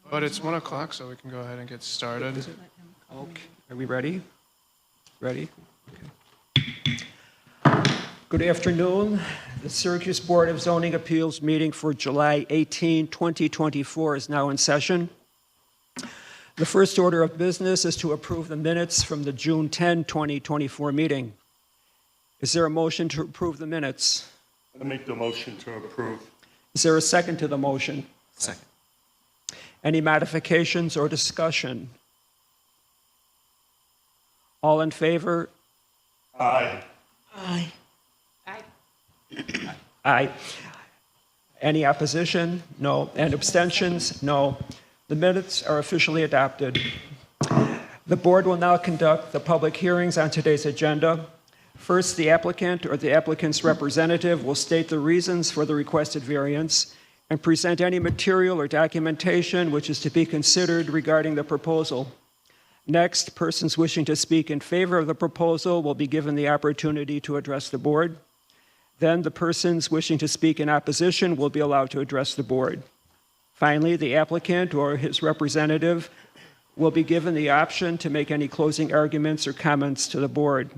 But it's 1 o'clock, so we can go ahead and get started. Okay, are we ready? Ready? Okay. Good afternoon. The Syracuse Board of Zoning Appeals meeting for July 18, 2024 is now in session. The first order of business is to approve the minutes from the June 10, 2024 meeting. Is there a motion to approve the minutes? I make the motion to approve. Is there a second to the motion? Second. Any modifications or discussion? All in favor? Aye. Aye. Aye. Any opposition? No. And abstentions? No. The minutes are officially adopted. The board will now conduct the public hearings on today's agenda. First, the applicant or the applicant's representative will state the reasons for the requested variance and present any material or documentation which is to be considered regarding the proposal. Next, persons wishing to speak in favor of the proposal will be given the opportunity to address the board. Then the persons wishing to speak in opposition will be allowed to address the board. Finally, the applicant or his representative will be given the option to make any closing arguments or comments to the board.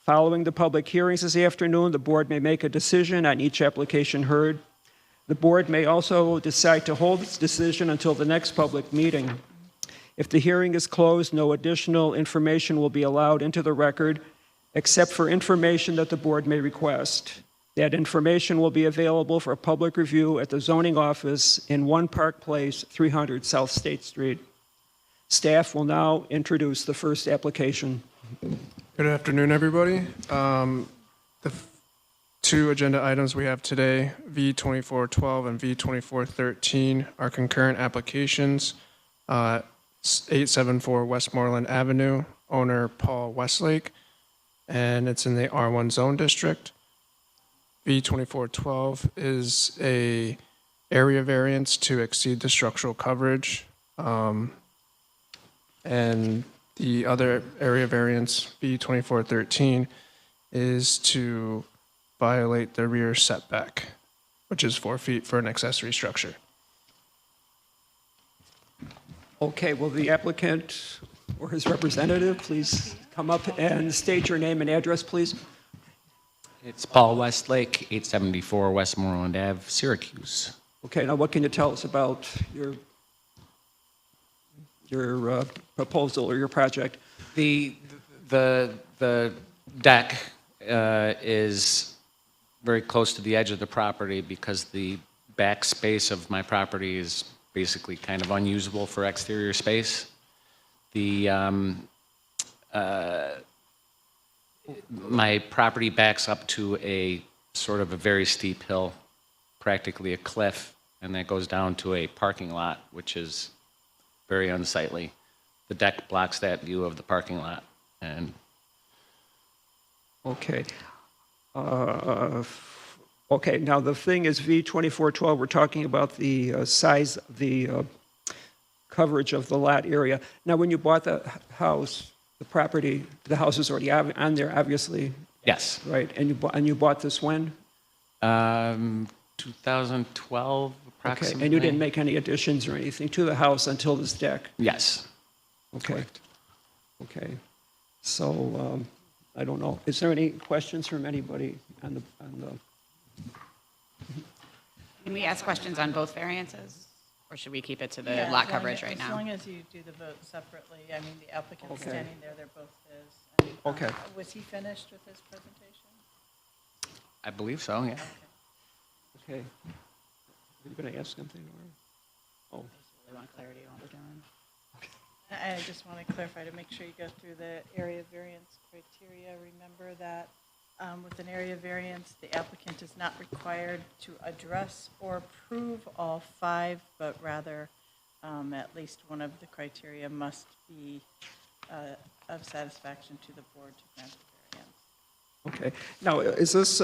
Following the public hearings this afternoon, the board may make a decision on each application heard. The board may also decide to hold its decision until the next public meeting. If the hearing is closed, no additional information will be allowed into the record except for information that the board may request. That information will be available for public review at the zoning office in 1 Park Place, 300 South State Street. Staff will now introduce the first application. Good afternoon, everybody. The two agenda items we have today, V2412 and V2413, are concurrent applications. 874 Westmoreland Avenue, owner Paul Westlake, and it's in the R1 zone district. V2412 is a area variance to exceed the structural coverage, and the other area variance, V2413, is to violate the rear setback, which is 4 feet for an accessory structure. Okay, will the applicant or his representative please come up and state your name and address, please? It's Paul Westlake, 874 Westmoreland Ave, Syracuse. Okay, now what can you tell us about your proposal or your project? The deck is very close to the edge of the property because the back space of my property is basically kind of unusable for exterior space. My property backs up to a sort of a very steep hill, practically a cliff, and that goes down to a parking lot, which is very unsightly. The deck blocks that view of the parking lot. And Okay. Okay, now the thing is V2412, we're talking about the size, the coverage of the lot area. Now, when you bought the house, the property, the house is already on there, obviously, yes, right? And you bought this when? 2012 approximately. Okay, and you didn't make any additions or anything to the house until this deck? Yes. Okay. Correct. Okay. So, I don't know. Is there any questions from anybody on the? Can we ask questions on both variances? Or should we keep it to the Yeah, lot as long coverage as- right As now? long as you do the vote separately, I mean, the applicant's Okay. standing there, they're both his. And, Okay. Was he finished with his presentation? I believe so, yeah. Okay. Are you going to ask something? Or? Oh, We want clarity on what we're doing. I just want to clarify to make sure you go through the area variance criteria. Remember that with an area variance, the applicant is not required to address or approve all 5, but rather at least one of the criteria must be of satisfaction to the board to grant the variance. okay. Now, is this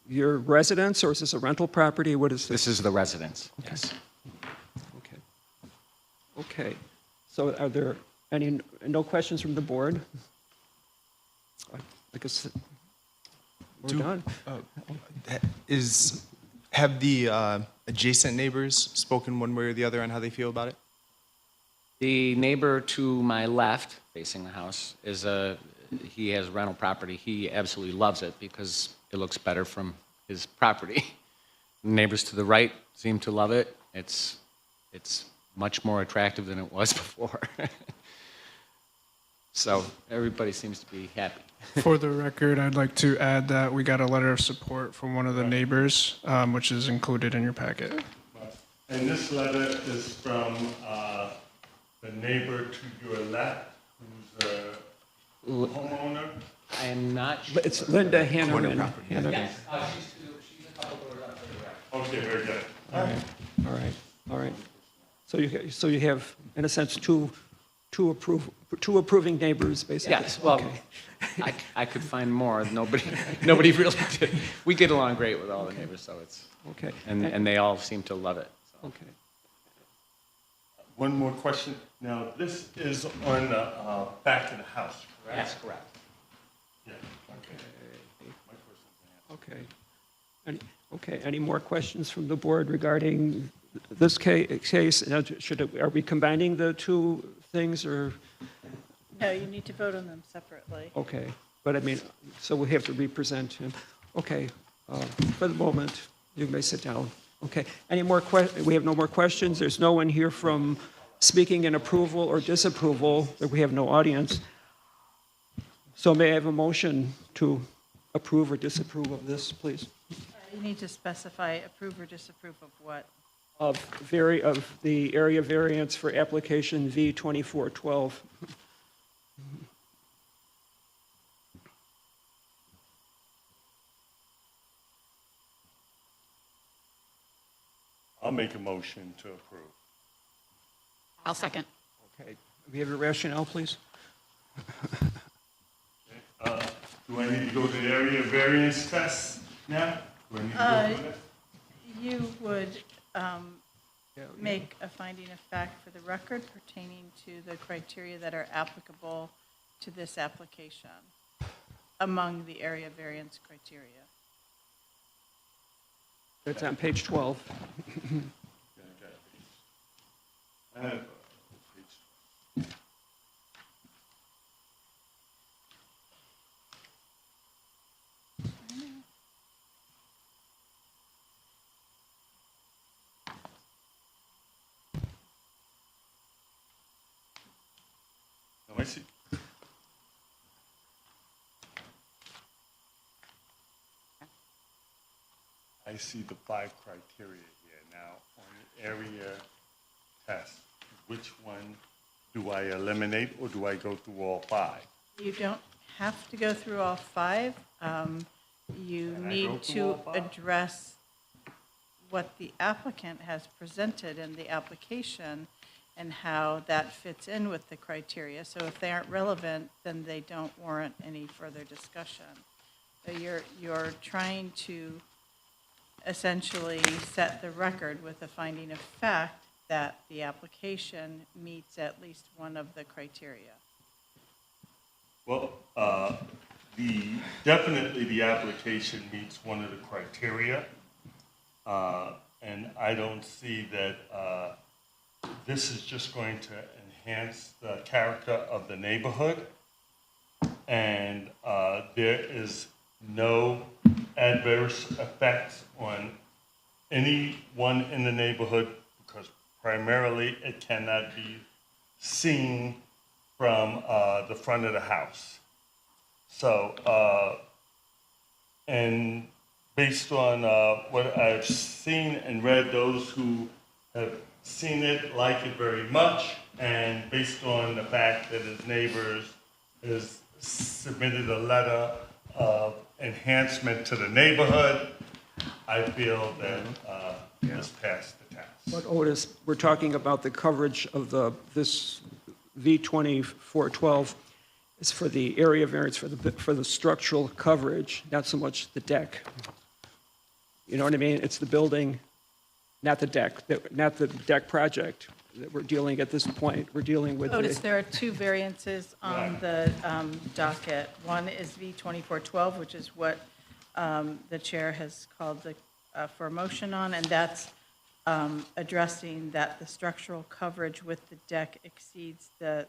your residence or is this a rental property? What is this? This is the residence, yes. Okay. Okay. So are there no questions from the board? I guess we're done. Have the adjacent neighbors spoken one way or the other on how they feel about it? The neighbor to my left, facing the house, he has rental property. He absolutely loves it because it looks better from his property. Neighbors to the right seem to love it. It's much more attractive than it was before. So everybody seems to be happy. For the record, I'd like to add that we got a letter of support from one of the neighbors, which is included in your packet. And this letter is from the neighbor to your left, who's a homeowner. I am not sure. It's Linda Hanneman. Yes, she's a couple doors up to the right. Okay, very good. All right. So you have, in a sense, two approving neighbors, basically. Yes, well, Okay. I could find more. Nobody really did. We get along great with all the neighbors, so it's, Okay. and they all seem to love it. So. Okay. One more question. Now, this is on the back of the house, correct? That's correct. Yeah, okay. My question's answered. Okay, any more questions from the board regarding this case? Now, are we combining the two things, or, No, you need to vote on them separately. okay, but I mean, so we have to represent him. Okay, for the moment, you may sit down. Okay, any more we have no more questions? There's no one here from speaking in approval or disapproval, that we have no audience. So may I have a motion to approve or disapprove of this, please? You need to specify approve or disapprove of what. Of the area variance for application V2412. I'll make a motion to approve. I'll second. Okay, we have your rationale, please? Do I need to go to the area variance test now? Do I need to go through that? You would make a finding of fact for the record pertaining to the criteria that are applicable to this application among the area variance criteria. It's on page 12. I have page. I see. I see the 5 criteria here. Now, on the area test, which one do I eliminate, or do I go through all 5? You don't have to go through all 5. You Can I go need through to all 5? address what the applicant has presented in the application and how that fits in with the criteria. So if they aren't relevant, then they don't warrant any further discussion. So you're trying to essentially set the record with a finding of fact that the application meets at least one of the criteria. Well, definitely the application meets one of the criteria. And I don't see that this is just going to enhance the character of the neighborhood. And there is no adverse effects on anyone in the neighborhood, because primarily it cannot be seen from the front of the house. So, and based on what I've seen and read, those who have seen it like it very much, and based on the fact that his neighbors has submitted a letter of enhancement to the neighborhood, I feel that this passed the test. But Otis, we're talking about the coverage of this V2412 is for the area variance for the structural coverage, not so much the deck. You know what I mean? It's the building, not the deck, not the deck project that we're dealing at this point. We're dealing with Otis, there are 2 variances on the docket. One is V2412, which is what the chair has called the for a motion on, and that's addressing that the structural coverage with the deck exceeds the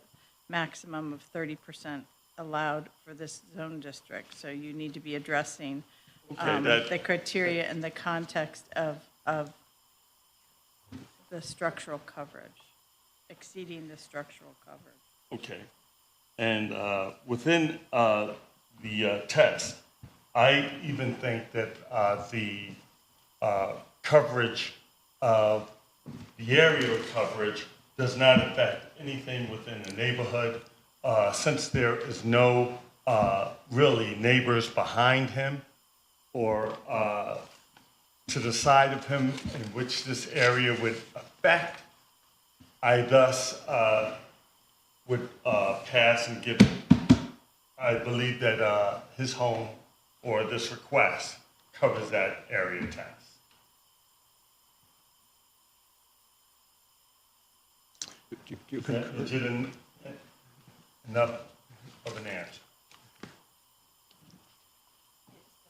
maximum of 30% allowed for this zone district. So you need to be addressing the criteria in the context of the structural coverage, exceeding the structural coverage. Okay. And within the test, I even think that the coverage of the area coverage does not affect anything within the neighborhood, since there is no really neighbors behind him or to the side of him in which this area would affect. I thus would pass and give, I believe that his home or this request covers that area tax. Is it enough of an answer?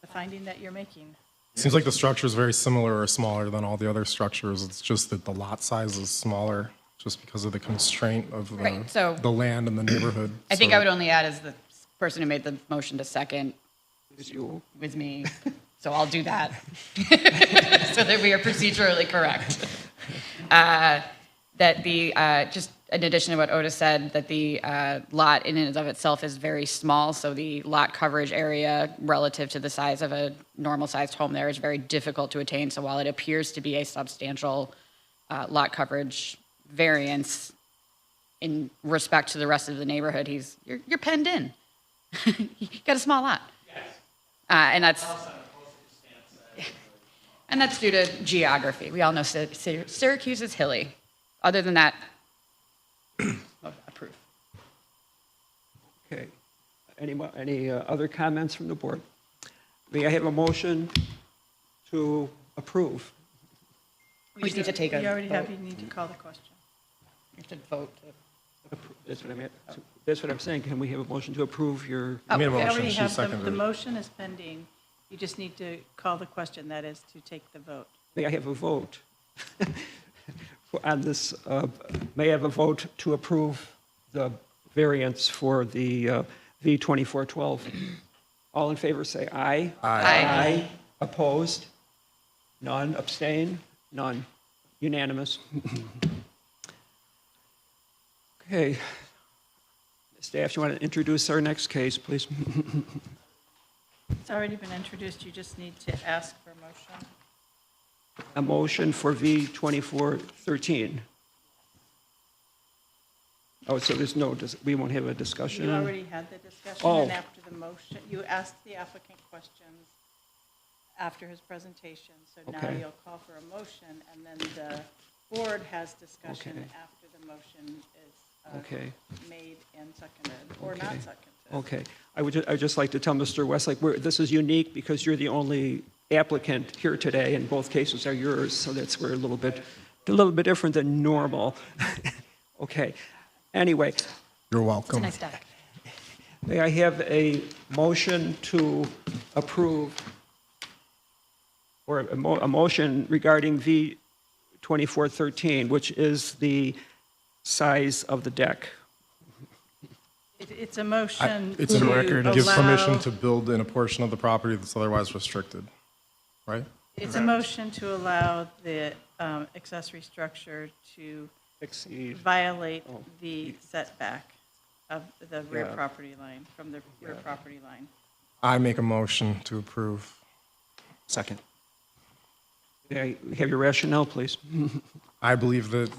The finding that you're making. Seems like the structure is very similar or smaller than all the other structures. It's just that the lot size is smaller just because of the constraint of Right, so- the land and the neighborhood. I think So- I would only add as the person who made the motion to second was me, so I'll do that, so that we are procedurally correct. That the, just in addition to what Otis said, that the lot in and of itself is very small, so the lot coverage area relative to the size of a normal-sized home there is very difficult to attain. So while it appears to be a substantial lot coverage variance in respect to the rest of the neighborhood, you're penned in. You got a small lot. And that's due to geography. We all know Syracuse is hilly. Other than that, approve. Okay. Any other comments from the board? May I have a motion to approve? We just need to take a You already have, vote. you need to call the question. You have to vote. That's what I'm at. That's what I'm saying. Can we have a motion to approve your? I made a We motion, already she have, seconded the it. motion is pending. You just need to call the question, that is to take the vote. May I have a vote on this? May I have a vote to approve the variance for the V2412? All in favor, say aye. Aye. Opposed? None. Abstain? None. Unanimous. Okay. Staff, you want to introduce our next case, please? It's already been introduced, you just need to ask for a motion. A motion for V2413. Oh, so there's no, we won't have a discussion? You already had the discussion, Oh. and after the motion, you asked the applicant questions after his presentation. So now Okay. you'll call for a motion, and then the board has discussion Okay. after the motion is Okay. made and seconded, or Okay. not seconded. Okay. I'd just like to tell Mr. Westlake, this is unique because you're the only applicant here today, and both cases are yours, so that's we're a little bit different than normal. Okay. Anyway, You're It's a welcome. nice deck. may I have a motion to approve, or a motion regarding V2413, which is the size of the deck? It's a motion It's to in record, give permission allow- to build in a portion of the property that's otherwise restricted, right? It's a motion to allow the accessory structure to Exceed. violate Oh. the setback of the rear Yeah. property line, from the rear property line. I make a motion to approve. Second. May I have your rationale, please? I believe that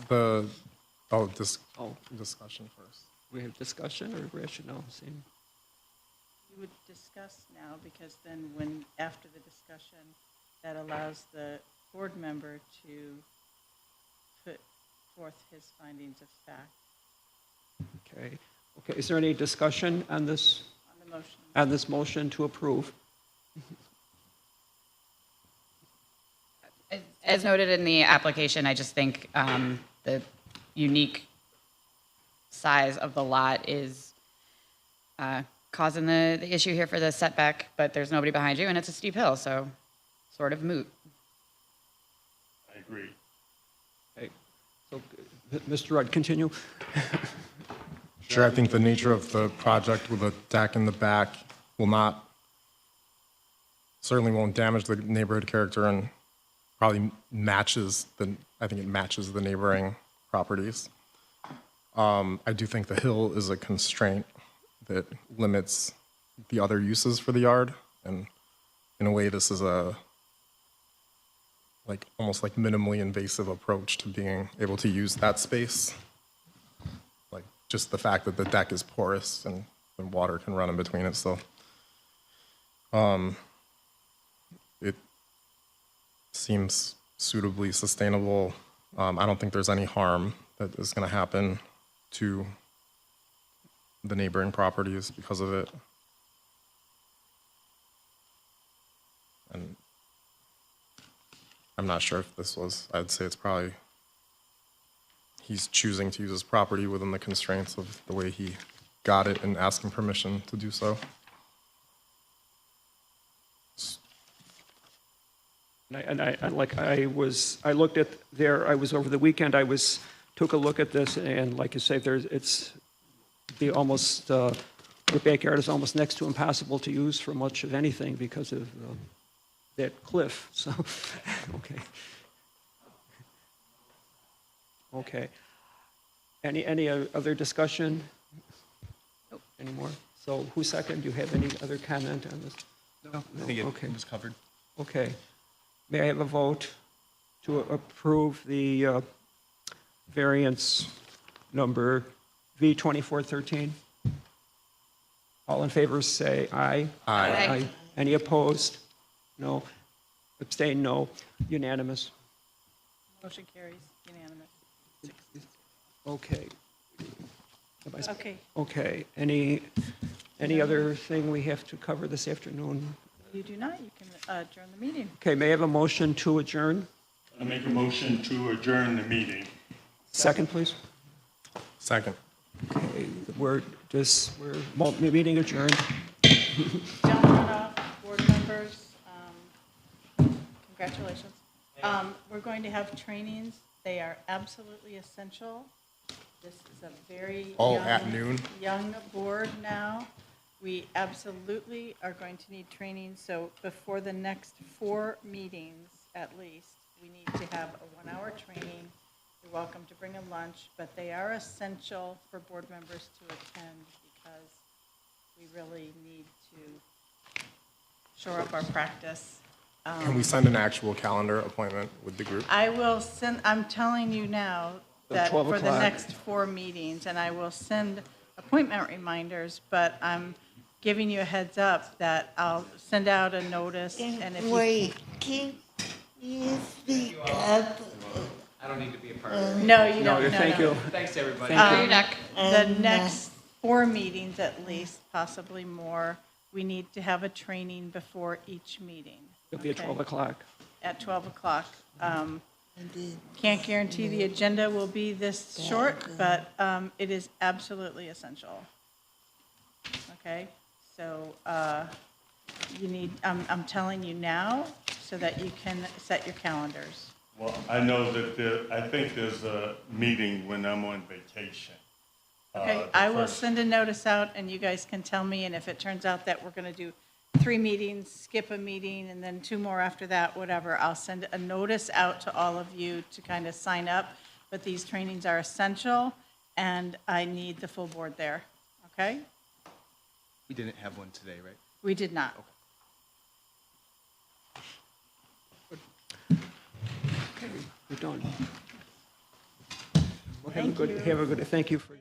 discussion first. We have discussion or rationale? Same. You would discuss now, because then when, after the discussion, that allows the board member to put forth his findings of fact Okay. Okay, is there any discussion on this on the motion. motion to approve? As noted in the application, I just think the unique size of the lot is causing the issue here for the setback, but there's nobody behind you, and it's a steep hill, so sort of moot. agree. Okay. So, Mr. Rudd, continue. Sure, I think the nature of the project with a deck in the back will not, certainly won't damage the neighborhood character and probably I think it matches the neighboring properties. I do think the hill is a constraint that limits the other uses for the yard. And in a way, this is almost like minimally invasive approach to being able to use that space. Like just the fact that the deck is porous and water can run in between it. So it seems suitably sustainable. I don't think there's any harm that is going to happen to the neighboring properties because of it. And I'm not sure if I'd say it's probably, he's choosing to use his property within the constraints of the way he got it and asking permission to do so. I looked at I was over the weekend, took a look at this, and like you say, the backyard is almost next to impossible to use for much of anything because of that cliff, so, okay. Okay. Any other discussion? Nope. Any more? So who's second? Do you have any other comment on this? No, I think Okay. it was covered. Okay. May I have a vote to approve the variance number V2413? All in favor say aye. Aye. Any opposed? No. Abstain, no. Unanimous. Motion carries unanimous. Okay. Okay, Okay. Any other thing we have to cover this afternoon? you do not, you can adjourn the meeting. Okay, may I have a motion to adjourn? I make a motion to adjourn the meeting. Second, please. Second. Okay, we're meeting adjourned. Gentlemen, board members, congratulations. We're going to have trainings. They are absolutely essential. This is a very At noon? young board now. We absolutely are going to need training, so before the next 4 meetings at least, we need to have a 1-hour training. You're welcome to bring a lunch, but they are essential for board members to attend because we really need to shore up our practice. Can we send an actual calendar appointment with the group? I will send, I'm telling you now that 12 for the o'clock. next 4 meetings, and I will send appointment reminders, but I'm giving you a heads up that I'll send out a notice, and if you, Wait, can you speak up? I don't need to be a part of it. no, you don't, no, Thank no. you. Thanks, everybody. Your neck. The next 4 meetings at least, possibly more, we need to have a training before each meeting. It'll be at okay? 12 o'clock. At 12 o'clock. Can't guarantee the agenda will be this short, but it is absolutely essential. Okay? So you need, I'm telling you now so that you can set your calendars. Well, I know that I think there's a meeting when I'm on vacation. Okay, the I will first- send a notice out, and you guys can tell me, and if it turns out that we're going to do 3 meetings, skip a meeting, and then 2 more after that, whatever, I'll send a notice out to all of you to kind of sign up, but these trainings are essential, and I need the full board there, okay? We didn't have one today, right? We did not. Okay, we're done. Well, have a good, thank you for.